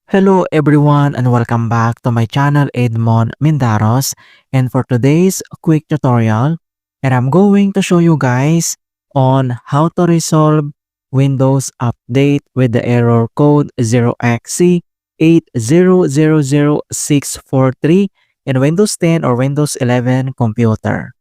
Hello everyone and welcome back to my channel Edmund Mindaros, and for today's quick tutorial, and I'm going to show you guys on how to resolve Windows update with the error code 0xc8000643 in Windows 10 or Windows 11 computer.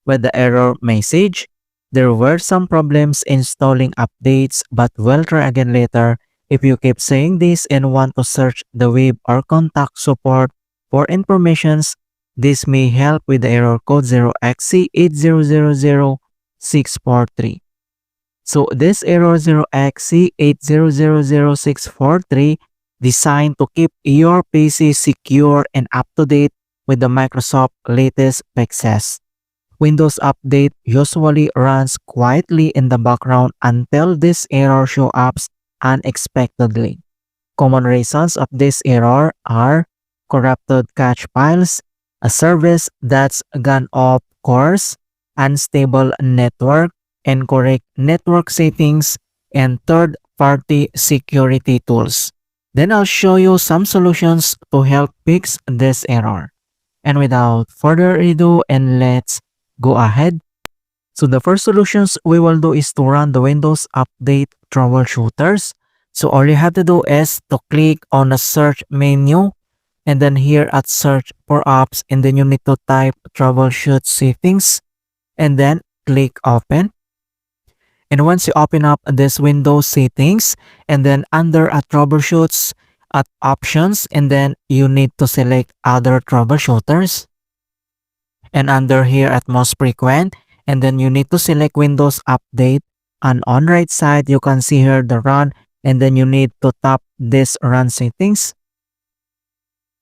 With the error message, there were some problems installing updates, but we'll try again later. If you keep saying this and want to search the web or contact support for informations, this may help with the error code 0xc8000643. So this error 0xc8000643 designed to keep your PC secure and up to date with the Microsoft latest fixes. Windows Update usually runs quietly in the background until this error shows up unexpectedly. Common reasons of this error are corrupted cache files, a service that's gone off course, unstable network, incorrect network settings, and third-party security tools. Then I'll show you some solutions to help fix this error. And without further ado, and let's go ahead. So the first solutions we will do is to run the Windows Update Troubleshooters. So all you have to do is to click on the search menu and then here at search for apps, and then you need to type troubleshoot settings and then click open. And once you open up this Windows settings and then under at troubleshoots at options, and then you need to select other troubleshooters. And under here at most frequent, and then you need to select Windows Update, and on right side you can see here the run, and then you need to tap this run settings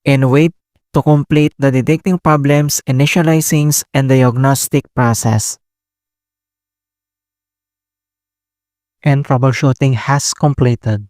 and wait to complete the detecting problems, initializing, and diagnostic process. And troubleshooting has completed.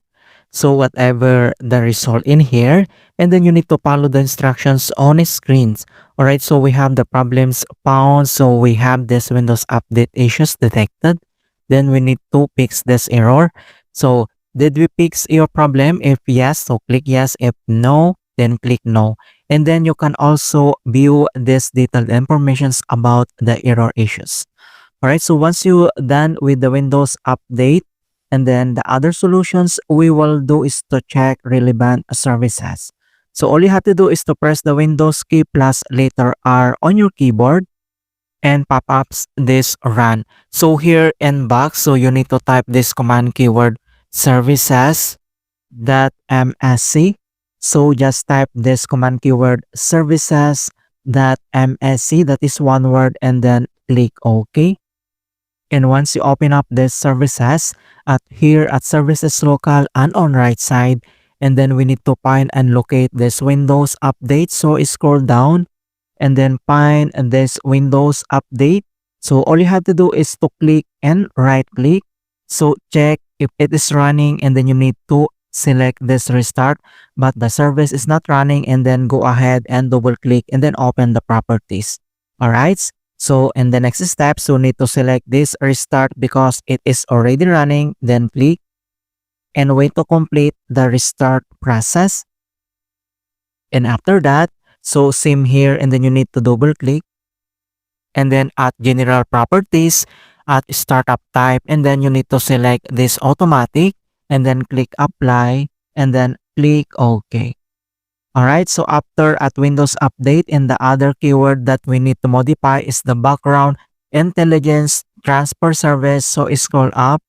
So whatever the result in here, and then you need to follow the instructions on screens. Alright, so we have the problems found. So we have this Windows Update issues detected. Then we need to fix this error. So did we fix your problem? If yes, so click yes. If no, then click no. And then you can also view this detailed informations about the error issues. Alright, so once you done with the Windows Update, and then the other solutions we will do is to check relevant services. So all you have to do is to press the Windows key plus letter R on your keyboard and pop ups this run. So here in box, so you need to type this command keyword services.msc. So just type this command keyword services.msc, that is one word, and then click OK. And once you open up this services at here at services local and on right side, and then we need to find and locate this Windows Update. So scroll down and then find this Windows Update. So all you have to do is to click and right click. So check if it is running, and then you need to select this restart, but the service is not running, and then go ahead and double click and then open the properties. Alright. So in the next step, so need to select this restart because it is already running, then click and wait to complete the restart process. And after that, so same here, and then you need to double click and then at general properties at startup type, and then you need to select this automatic and then click apply and then click OK. Alright, so after at Windows Update, and the other keyword that we need to modify is the background intelligence transfer service. So scroll up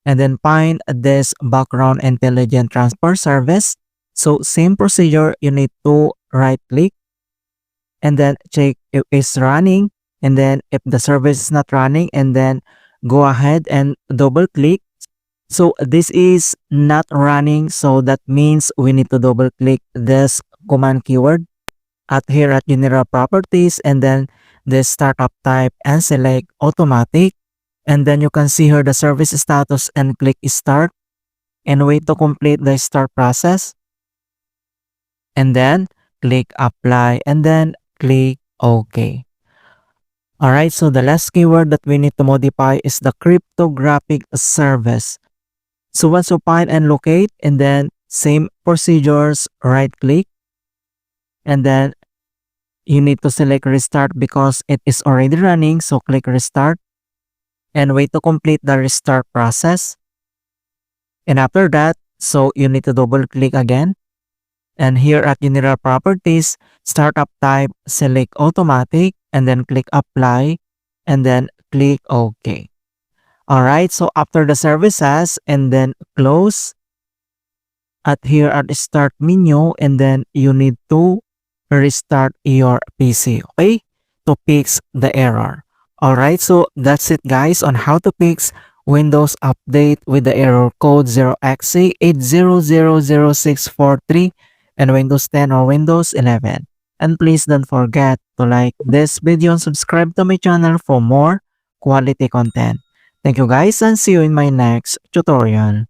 and then find this background intelligence transfer service. So same procedure, you need to right click and then check if it's running, and then if the service is not running, and then go ahead and double click. So this is not running, so that means we need to double click this command keyword at here at general properties, and then the startup type and select automatic, and then you can see here the service status and click start and wait to complete the start process, and then click apply and then click OK. Alright, so the last keyword that we need to modify is the cryptographic service. So once you find and locate, and then same procedures, right click, and then you need to select restart because it is already running. So click restart and wait to complete the restart process. And after that, so you need to double click again. And here at general properties, startup type, select automatic, and then click apply, and then click OK. Alright, so after the services, and then close, at here at the start menu, and then you need to restart your PC, okay, to fix the error. Alright, so that's it guys on how to fix Windows Update with the error code 0xc8000643 and Windows 10 or Windows 11. And please don't forget to like this video and subscribe to my channel for more quality content. Thank you guys and see you in my next tutorial.